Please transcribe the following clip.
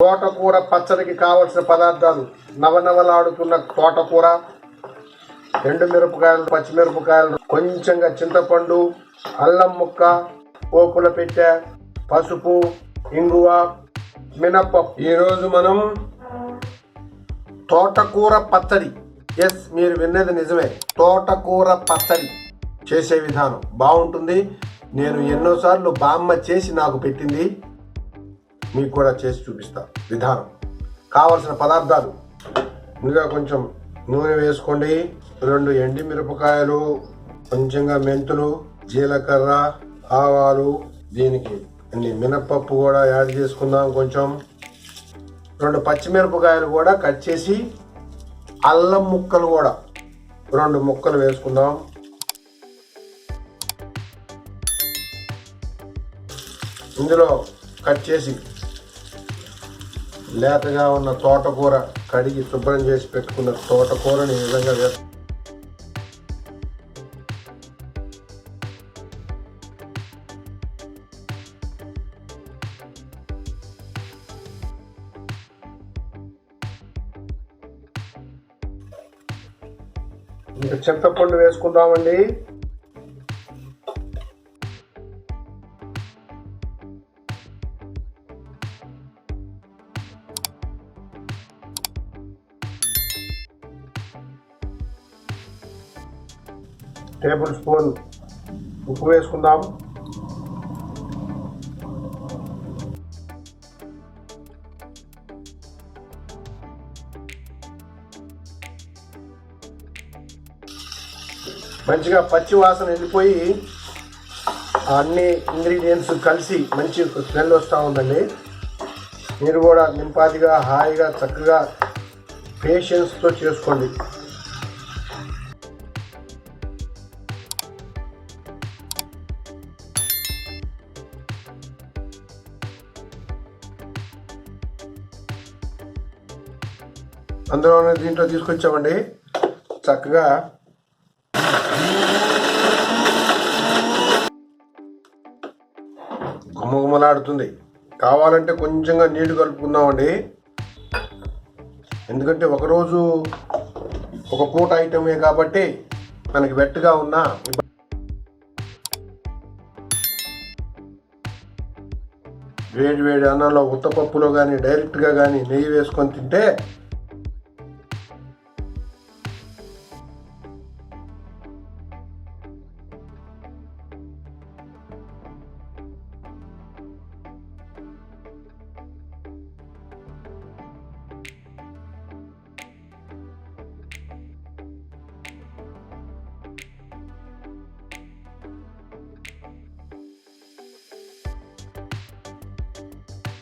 తోటకూర పచ్చడికి కావలసిన పదార్థాలు: నవనవలాడుతున్న తోటకూర, ఎండుమిరపకాయలు, పచ్చిమిరపకాయలు, కొంచెంగా చింతపండు, అల్లం ముక్క, పోపుల పెట్టె, పసుపు, ఇంగువ, మినపప్పు. ఈరోజు మనం తోటకూర పచ్చడి, ఎస్ మీరు విన్నది నిజమే, తోటకూర పచ్చడి చేసే విధానం బాగుంటుంది. నేను ఎన్నోసార్లు బామ్మ చేసి నాకు పెట్టింది, మీకు కూడా చేసి చూపిస్తా విధానం. కావలసిన పదార్థాలు: ముందుగా కొంచెం నూనె వేసుకోండి, 2 ఎండి మిరపకాయలు, కొంచెంగా మెంతులు, జీలకర్ర, ఆవాలు, దీనికి మినపప్పు కూడా యాడ్ చేసుకుందాం. కొంచెం 2 పచ్చిమిరపకాయలు కూడా కట్ చేసి, అల్లం ముక్కలు కూడా 2 ముక్కలు వేసుకుందాం. ఇందులో కట్ చేసి లేతగా ఉన్న తోటకూర, కడిగి శుభ్రం చేసి పెట్టుకున్న తోటకూరని ఈ విధంగా వేస్తాం. ఇంకా చింతపండు వేసుకుందామండి. టేబుల్ స్పూన్ ఉప్పు వేసుకుందాం. మంచిగా పచ్చి వాసన వెళ్ళిపోయి అన్ని ఇంగ్రీడియంట్స్ కలిసి మంచి స్మెల్ వస్తూ ఉందండి. మీరు కూడా నింపాదిగా, హాయిగా, చక్కగా పేషెన్స్తో చేసుకోండి. అందులోనే దీంట్లో తీసుకొచ్చామండి. చక్కగా గుమగుమలాడుతుంది. కావాలంటే కొంచెంగా నీళ్లు కలుపుకుందామండి, ఎందుకంటే ఒకరోజు ఒక పూట ఐటమే కాబట్టి మనకి వెట్టుగా ఉన్నా. వేడి వేడి అన్నంలో, ఉత్తపప్పులో కానీ, డైరెక్ట్గా కానీ నెయ్యి వేసుకొని తింటే